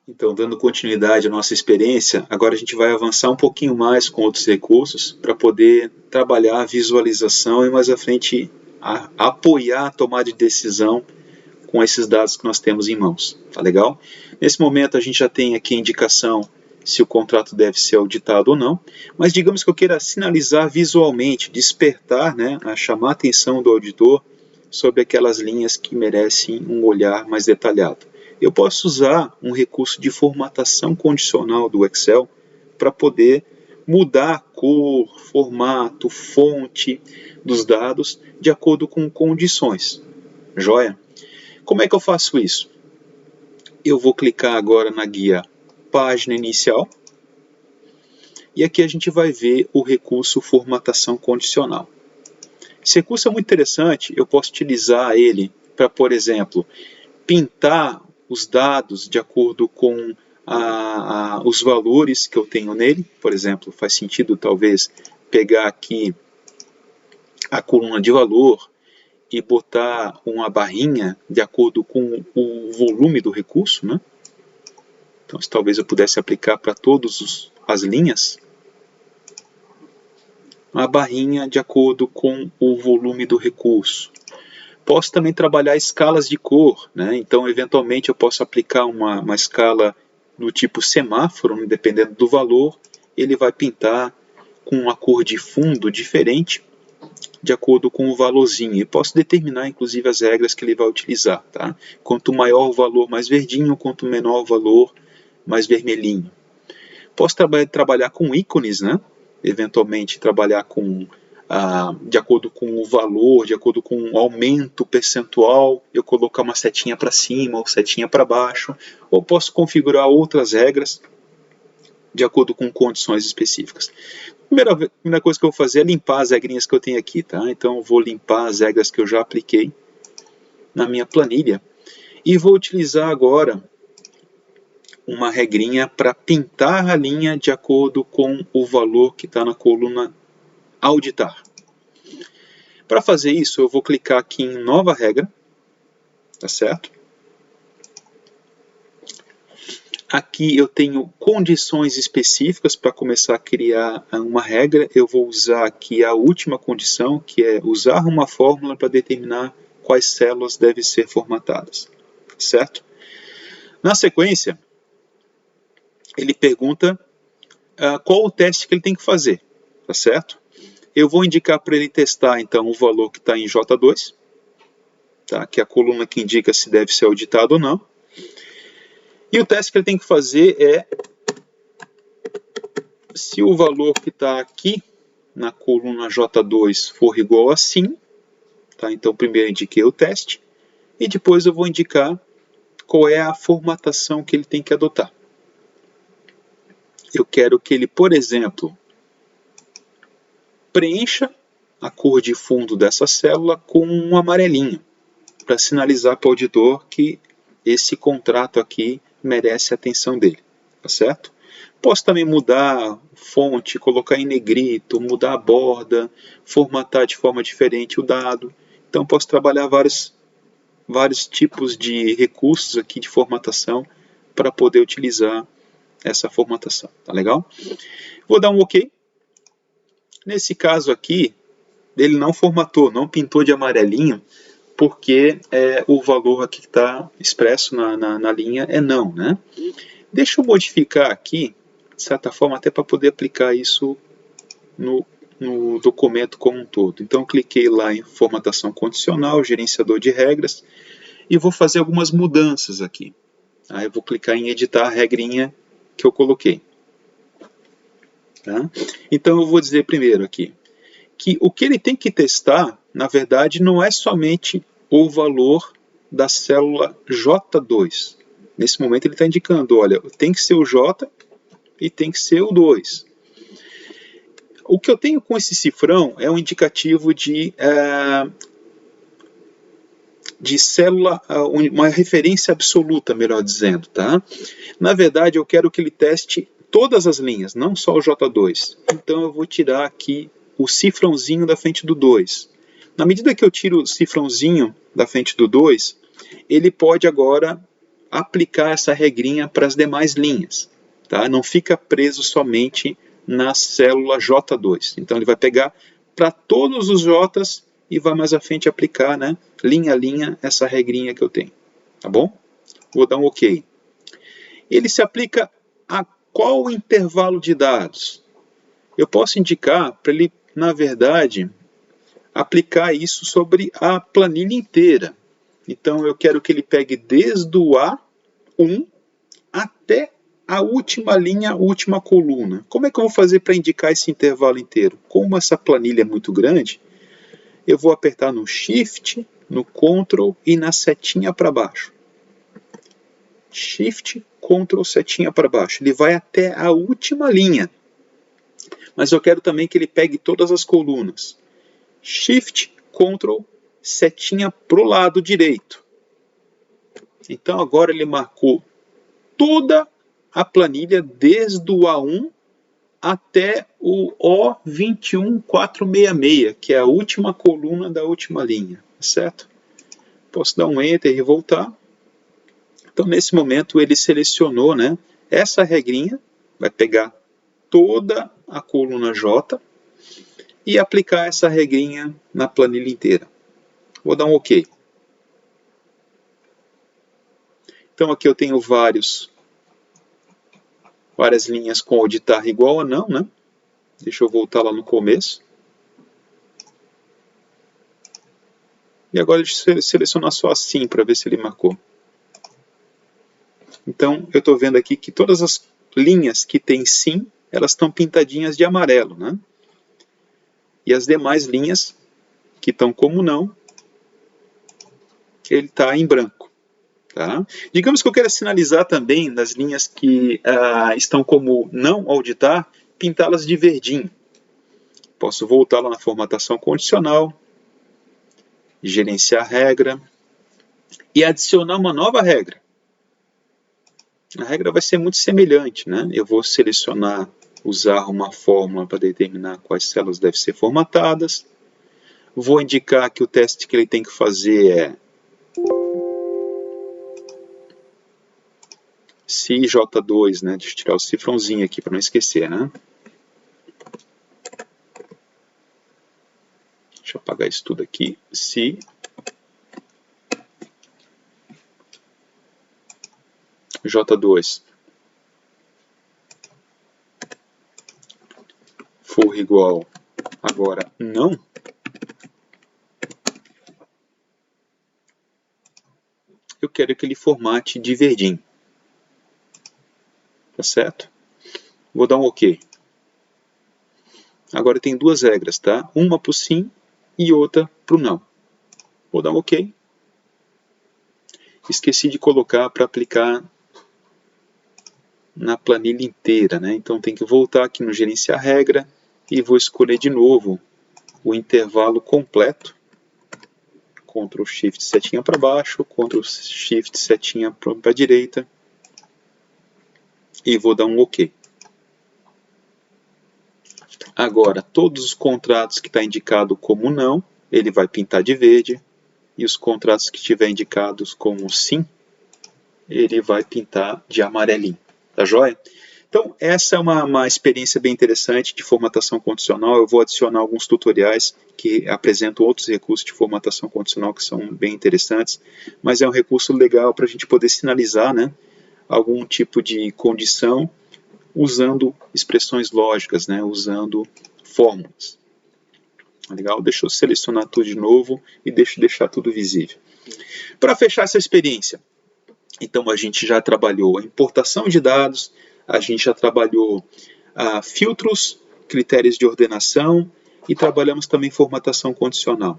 Então, dando continuidade à nossa experiência, agora a gente vai avançar um pouquinho mais com outros recursos para poder trabalhar a visualização e mais à frente apoiar a tomada de decisão com esses dados que nós temos em mãos. Tá legal? Nesse momento a gente já tem aqui a indicação se o contrato deve ser auditado ou não, mas digamos que eu queira sinalizar visualmente, despertar, né, chamar a atenção do auditor sobre aquelas linhas que merecem um olhar mais detalhado. Eu posso usar um recurso de formatação condicional do Excel para poder mudar a cor, formato, fonte dos dados de acordo com condições. Joia? Como é que eu faço isso? Eu vou clicar agora na guia Página Inicial e aqui a gente vai ver o recurso Formatação Condicional. Esse recurso é muito interessante, eu posso utilizar ele para, por exemplo, pintar os dados de acordo com os valores que eu tenho nele. Por exemplo, faz sentido talvez pegar aqui a coluna de valor e botar uma barrinha de acordo com o volume do recurso, né? Então, talvez eu pudesse aplicar para todas as linhas uma barrinha de acordo com o volume do recurso. Posso também trabalhar escalas de cor, né? Então, eventualmente, eu posso aplicar uma escala do tipo semáforo, dependendo do valor, ele vai pintar com uma cor de fundo diferente, de acordo com o valorzinho. E posso determinar, inclusive, as regras que ele vai utilizar. Tá? Quanto maior o valor, mais verdinho, quanto menor o valor, mais vermelhinho. Posso trabalhar com ícones, né? Eventualmente, trabalhar com de acordo com o valor, de acordo com o aumento percentual, eu colocar uma setinha para cima ou setinha para baixo, ou posso configurar outras regras de acordo com condições específicas. A primeira coisa que eu vou fazer é limpar as regrinhas que eu tenho aqui, tá? Então eu vou limpar as regras que eu já apliquei na minha planilha e vou utilizar agora uma regrinha para pintar a linha de acordo com o valor que está na coluna auditar. Para fazer isso, eu vou clicar aqui em nova regra, tá certo? Aqui eu tenho condições específicas para começar a criar uma regra. Eu vou usar aqui a última condição, que é usar uma fórmula para determinar quais células devem ser formatadas, certo? Na sequência, ele pergunta qual o teste que ele tem que fazer, tá certo? Eu vou indicar para ele testar, então, o valor que está em J2, tá? Que é a coluna que indica se deve ser auditado ou não. E o teste que ele tem que fazer é se o valor que está aqui na coluna J2 for igual a sim, tá? Então, primeiro eu indiquei o teste e depois eu vou indicar qual é a formatação que ele tem que adotar. Eu quero que ele, por exemplo, preencha a cor de fundo dessa célula com um amarelinho, para sinalizar para o auditor que esse contrato aqui merece a atenção dele, tá certo? Posso também mudar fonte, colocar em negrito, mudar a borda, formatar de forma diferente o dado. Então posso trabalhar vários tipos de recursos aqui de formatação para poder utilizar essa formatação, tá legal? Vou dar um OK. Nesse caso aqui, ele não formatou, não pintou de amarelinho, porque o valor aqui que está expresso na linha é não, né? Deixa eu modificar aqui, de certa forma, até para poder aplicar isso no documento como um todo. Então, eu cliquei lá em formatação condicional, gerenciador de regras, e vou fazer algumas mudanças aqui. Aí eu vou clicar em editar a regrinha que eu coloquei. Tá? Então, eu vou dizer primeiro aqui que o que ele tem que testar, na verdade, não é somente o valor da célula J2. Nesse momento ele está indicando, olha, tem que ser o J e tem que ser o 2. O que eu tenho com esse cifrão é um indicativo de célula, uma referência absoluta, melhor dizendo. Tá? Na verdade, eu quero que ele teste todas as linhas, não só o J2. Então eu vou tirar aqui o cifrãozinho da frente do 2. Na medida que eu tiro o cifrãozinho da frente do 2, ele pode agora aplicar essa regrinha para as demais linhas. Tá? Não fica preso somente na célula J2. Então ele vai pegar para todos os J's e vai mais à frente aplicar, né, linha a linha, essa regrinha que eu tenho. Tá bom? Vou dar um OK. Ele se aplica a qual intervalo de dados? Eu posso indicar para ele, na verdade, aplicar isso sobre a planilha inteira. Então eu quero que ele pegue desde o A1 até a última linha, a última coluna. Como é que eu vou fazer para indicar esse intervalo inteiro? Como essa planilha é muito grande, eu vou apertar no Shift, no Ctrl e na setinha para baixo. Shift, Ctrl, setinha para baixo. Ele vai até a última linha. Mas eu quero também que ele pegue todas as colunas. Shift, Ctrl, setinha para o lado direito. Então agora ele marcou toda a planilha desde o A1 até o O21466, que é a última coluna da última linha, certo? Posso dar um Enter e voltar. Então nesse momento ele selecionou, né, essa regrinha, vai pegar toda a coluna J e aplicar essa regrinha na planilha inteira. Vou dar um OK. Então aqui eu tenho várias linhas com auditar igual a não, né? Deixa eu voltar lá no começo. E agora deixa eu selecionar só assim para ver se ele marcou. Então eu estou vendo aqui que todas as linhas que tem sim, elas estão pintadinhas de amarelo, né? E as demais linhas que estão como não, ele está em branco. Tá? Digamos que eu quero sinalizar também nas linhas que estão como não auditar, pintá-las de verdinho. Posso voltar lá na formatação condicional, gerenciar regra e adicionar uma nova regra. A regra vai ser muito semelhante, né? Eu vou selecionar, usar uma fórmula para determinar quais células devem ser formatadas. Vou indicar que o teste que ele tem que fazer é se J2, né? Deixa eu tirar o cifrãozinho aqui para não esquecer, né? Deixa eu apagar isso tudo aqui. Se J2 for igual agora não, eu quero que ele formate de verdinho. Tá certo? Vou dar um OK. Agora tem duas regras, tá? Uma para o sim e outra para o não. Vou dar um OK. Esqueci de colocar para aplicar na planilha inteira, né? Então tem que voltar aqui no gerenciar regra e vou escolher de novo o intervalo completo. Ctrl Shift setinha para baixo, Ctrl Shift setinha para a direita e vou dar um OK. Agora, todos os contratos que está indicado como não, ele vai pintar de verde, e os contratos que estiver indicados como sim, ele vai pintar de amarelinho. Tá joia? Então, essa é uma experiência bem interessante de formatação condicional. Eu vou adicionar alguns tutoriais que apresentam outros recursos de formatação condicional que são bem interessantes, mas é um recurso legal para a gente poder sinalizar, né, algum tipo de condição usando expressões lógicas, né, usando fórmulas. Legal? Deixa eu selecionar tudo de novo e deixar tudo visível. Para fechar essa experiência, então a gente já trabalhou a importação de dados, a gente já trabalhou filtros, critérios de ordenação e trabalhamos também formatação condicional.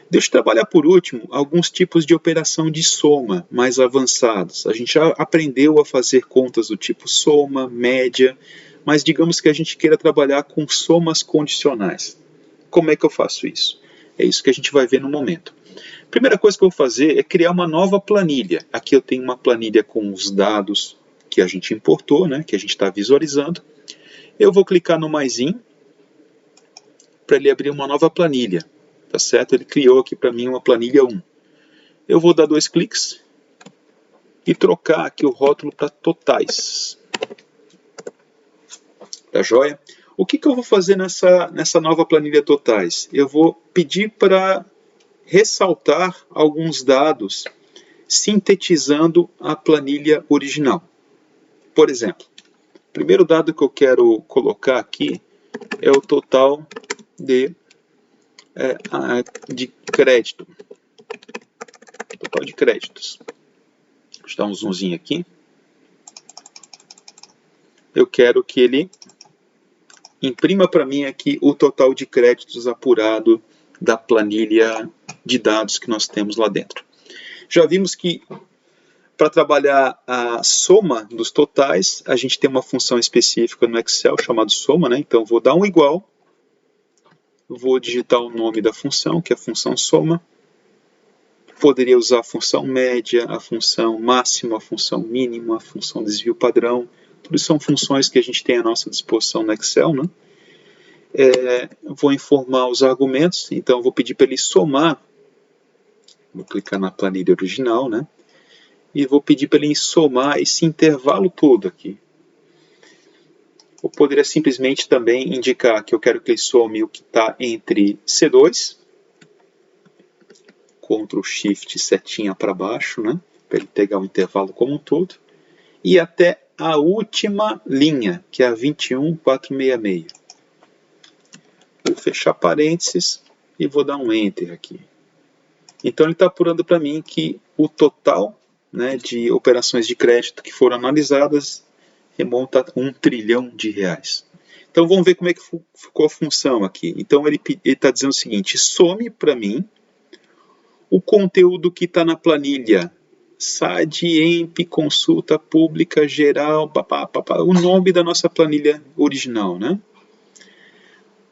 Deixa eu trabalhar por último alguns tipos de operação de soma mais avançados. A gente já aprendeu a fazer contas do tipo soma, média, mas digamos que a gente queira trabalhar com somas condicionais. Como é que eu faço isso? É isso que a gente vai ver no momento. Primeira coisa que eu vou fazer é criar uma nova planilha. Aqui eu tenho uma planilha com os dados que a gente importou, né, que a gente está visualizando. Eu vou clicar no maisinho para ele abrir uma nova planilha. Tá certo? Ele criou aqui para mim uma planilha 1. Eu vou dar 2 cliques e trocar aqui o rótulo para totais. Tá joia? O que eu vou fazer nessa nova planilha totais? Eu vou pedir para ressaltar alguns dados sintetizando a planilha original. Por exemplo, o primeiro dado que eu quero colocar aqui é o total de crédito. Total de créditos. Deixa eu dar um zoomzinho aqui. Eu quero que ele imprima para mim aqui o total de créditos apurado da planilha de dados que nós temos lá dentro. Já vimos que para trabalhar a soma dos totais, a gente tem uma função específica no Excel chamada soma, né? Então vou dar um igual, vou digitar o nome da função, que é a função soma. Poderia usar a função média, a função máxima, a função mínima, a função desvio padrão. Tudo são funções que a gente tem à nossa disposição no Excel, né? Vou informar os argumentos, então vou pedir para ele somar. Vou clicar na planilha original, né? E vou pedir para ele somar esse intervalo todo aqui. Eu poderia simplesmente também indicar que eu quero que ele some o que está entre C2, Ctrl Shift setinha para baixo, né? Para ele pegar o intervalo como um todo, e até a última linha, que é a 21,466. Vou fechar parênteses e vou dar um Enter aqui. Então ele está apurando para mim que o total, né, de operações de crédito que foram analisadas remonta a R$1 trilhão. Então vamos ver como é que ficou a função aqui. Então ele está dizendo o seguinte: some para mim o conteúdo que está na planilha SAD, EMP, consulta pública, geral, o nome da nossa planilha original, né?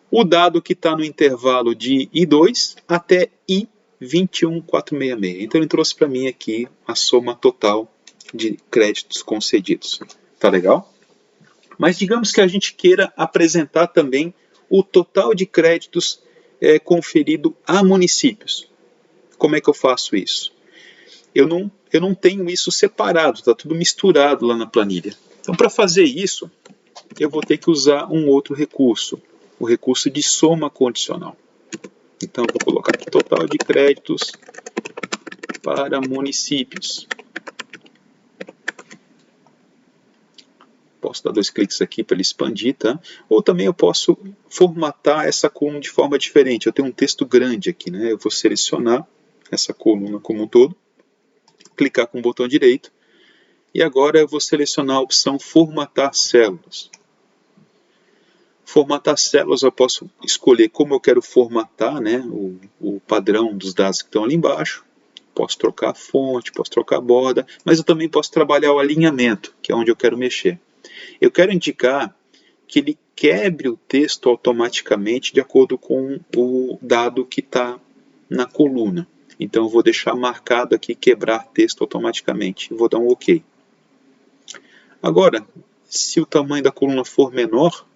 O dado que está no intervalo de I2 até I21466. Então ele trouxe para mim aqui a soma total de créditos concedidos. Tá legal? Mas digamos que a gente queira apresentar também o total de créditos conferido a municípios. Como é que eu faço isso? Eu não tenho isso separado, está tudo misturado lá na planilha. Então, para fazer isso, eu vou ter que usar um outro recurso, o recurso de soma condicional. Então, eu vou colocar aqui total de créditos para municípios. Posso dar 2 cliques aqui para ele expandir, tá? Ou também eu posso formatar essa coluna de forma diferente. Eu tenho um texto grande aqui, né? Eu vou selecionar essa coluna como um todo, clicar com o botão direito, e agora eu vou selecionar a opção Formatar Células. Formatar células, eu posso escolher como eu quero formatar, né, o padrão dos dados que estão ali embaixo. Posso trocar a fonte, posso trocar a borda, mas eu também posso trabalhar o alinhamento, que é onde eu quero mexer. Eu quero indicar que ele quebre o texto automaticamente de acordo com o dado que está na coluna. Então eu vou deixar marcado aqui quebrar texto automaticamente. Vou dar um OK. Agora, se o tamanho da coluna for menor,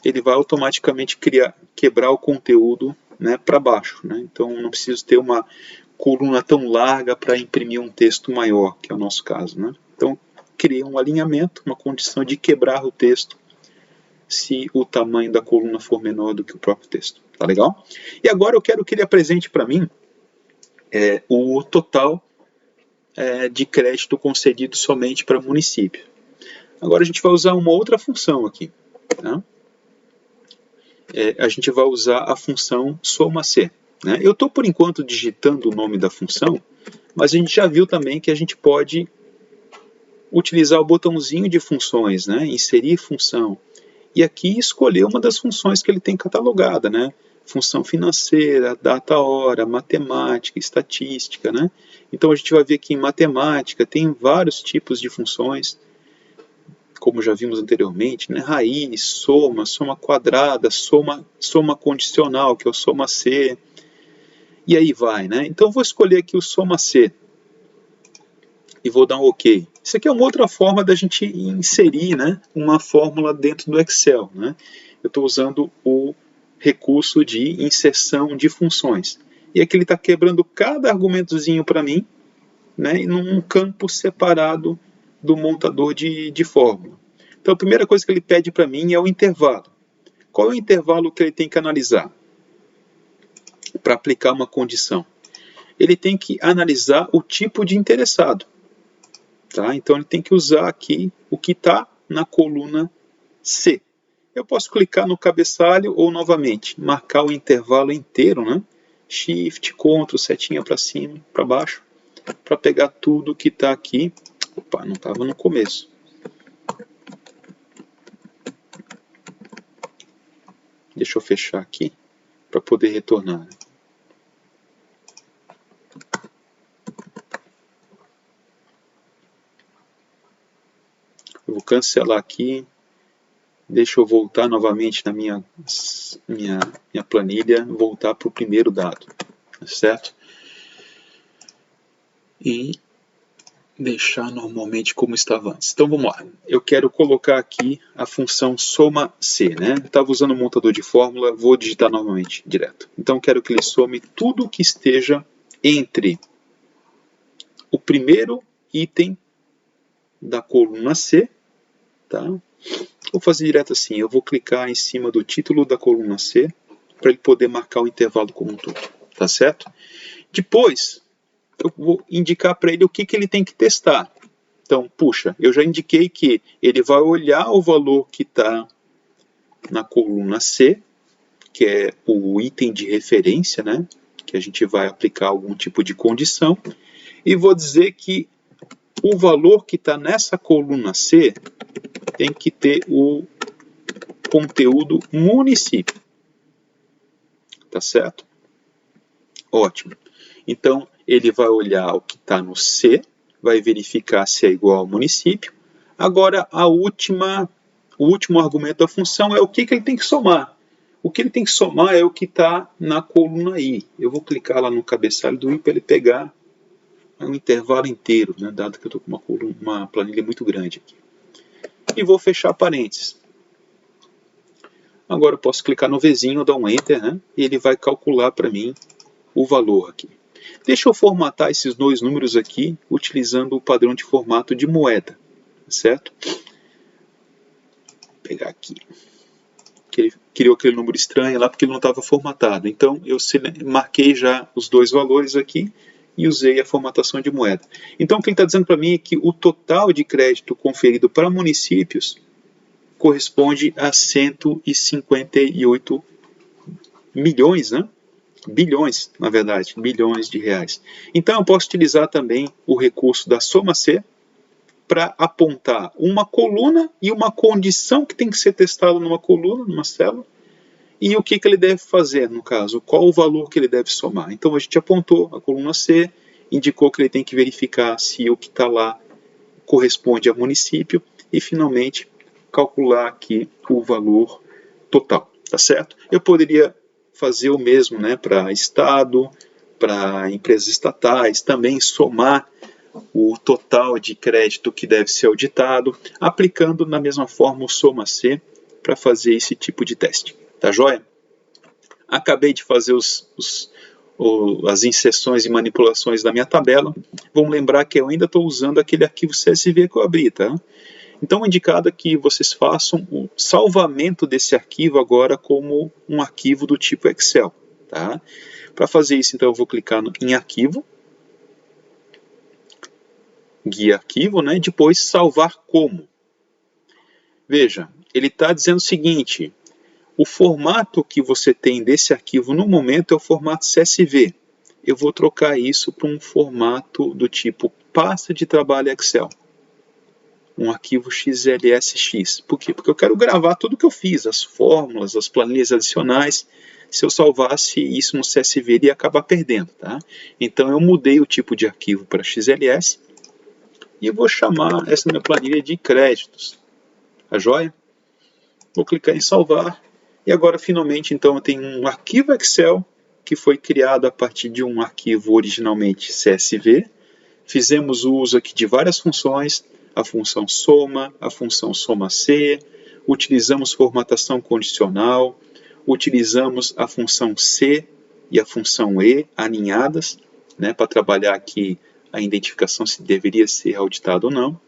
ele vai automaticamente quebrar o conteúdo, né, para baixo. Né? Então não preciso ter uma coluna tão larga para imprimir um texto maior, que é o nosso caso. Né? Então criei um alinhamento, uma condição de quebrar o texto se o tamanho da coluna for menor do que o próprio texto. Tá legal? E agora eu quero que ele apresente para mim o total de crédito concedido somente para município. Agora a gente vai usar uma outra função aqui. Tá? A gente vai usar a função soma-C. Né? Eu estou, por enquanto, digitando o nome da função, mas a gente já viu também que a gente pode utilizar o botãozinho de funções, né? Inserir função, e aqui escolher uma das funções que ele tem catalogada, né? Função financeira, data hora, matemática, estatística, né? Então a gente vai ver que em matemática tem vários tipos de funções, como já vimos anteriormente, né? Raiz, soma, soma quadrada, soma condicional, que é o soma-C, e aí vai, né? Então eu vou escolher aqui o soma-C e vou dar um OK. Isso aqui é uma outra forma da gente inserir, né, uma fórmula dentro do Excel. Né? Eu estou usando o recurso de inserção de funções. E aqui ele está quebrando cada argumentozinho para mim né, num campo separado do montador de fórmula. Então a primeira coisa que ele pede para mim é o intervalo. Qual é o intervalo que ele tem que analisar para aplicar uma condição? Ele tem que analisar o tipo de interessado. Tá? Então ele tem que usar aqui o que está na coluna C. Eu posso clicar no cabeçalho ou novamente marcar o intervalo inteiro, né? Shift, Ctrl, setinha para cima, para baixo, para pegar tudo que está aqui. Opa, não estava no começo. Deixa eu fechar aqui para poder retornar. Eu vou cancelar aqui. Deixa eu voltar novamente na minha planilha, voltar para o primeiro dado, certo? E deixar normalmente como estava antes. Então vamos lá. Eu quero colocar aqui a função soma C, né? Estava usando o montador de fórmula, vou digitar novamente direto. Então quero que ele some tudo que esteja entre o primeiro item da coluna C, tá? Vou fazer direto assim, eu vou clicar em cima do título da coluna C para ele poder marcar o intervalo como um todo, tá certo? Depois, eu vou indicar para ele o que ele tem que testar. Então, puxa, eu já indiquei que ele vai olhar o valor que está na coluna C, que é o item de referência, né? Que a gente vai aplicar algum tipo de condição, e vou dizer que o valor que está nessa coluna C tem que ter o conteúdo município. Tá certo? Ótimo. Então, ele vai olhar o que está no C, vai verificar se é igual ao município. Agora, o último argumento da função é o que ele tem que somar. O que ele tem que somar é o que está na coluna I. Eu vou clicar lá no cabeçalho do I para ele pegar um intervalo inteiro, né, dado que eu estou com uma planilha muito grande aqui. E vou fechar parênteses. Agora eu posso clicar no Vzinho, dar um Enter, né, e ele vai calcular para mim o valor aqui. Deixa eu formatar esses dois números aqui utilizando o padrão de formato de moeda, certo? Vou pegar aqui. Ele criou aquele número estranho lá porque ele não estava formatado. Então eu marquei já os dois valores aqui e usei a formatação de moeda. Então o que ele está dizendo para mim é que o total de crédito conferido para municípios corresponde a 158 milhões, né? Bilhões, na verdade, bilhões de reais. Então eu posso utilizar também o recurso da soma C para apontar uma coluna e uma condição que tem que ser testada numa coluna, numa célula, e o que ele deve fazer, no caso, qual o valor que ele deve somar. Então a gente apontou a coluna C, indicou que ele tem que verificar se o que está lá corresponde a município e finalmente calcular aqui o valor total, tá certo? Eu poderia fazer o mesmo, né, para estado, para empresas estatais, também somar o total de crédito que deve ser auditado, aplicando na mesma forma o soma C para fazer esse tipo de teste. Tá joia? Acabei de fazer as inserções e manipulações da minha tabela. Vamos lembrar que eu ainda estou usando aquele arquivo CSV que eu abri, tá? Então, indicado é que vocês façam o salvamento desse arquivo agora como um arquivo do tipo Excel, tá? Para fazer isso, então, eu vou clicar em Arquivo, Guia Arquivo, né? Depois, Salvar Como. Veja, ele está dizendo o seguinte: o formato que você tem desse arquivo no momento é o formato CSV. Eu vou trocar isso para um formato do tipo pasta de trabalho Excel. Um arquivo XLSX. Por quê? Porque eu quero gravar tudo que eu fiz, as fórmulas, as planilhas adicionais. Se eu salvasse isso no CSV, ele ia acabar perdendo. Tá? Então eu mudei o tipo de arquivo para XLS e eu vou chamar essa minha planilha de créditos. Tá joia? Vou clicar em salvar. E agora, finalmente, então, eu tenho um arquivo Excel que foi criado a partir de um arquivo originalmente CSV. Fizemos o uso aqui de várias funções, a função soma, a função soma C, utilizamos formatação condicional, utilizamos a função C e a função E alinhadas, né, para trabalhar aqui a identificação se deveria ser auditado ou não.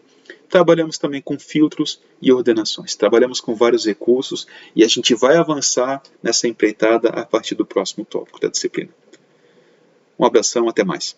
Trabalhamos também com filtros e ordenações. Trabalhamos com vários recursos e a gente vai avançar nessa empreitada a partir do próximo tópico da disciplina. Um abração, até mais.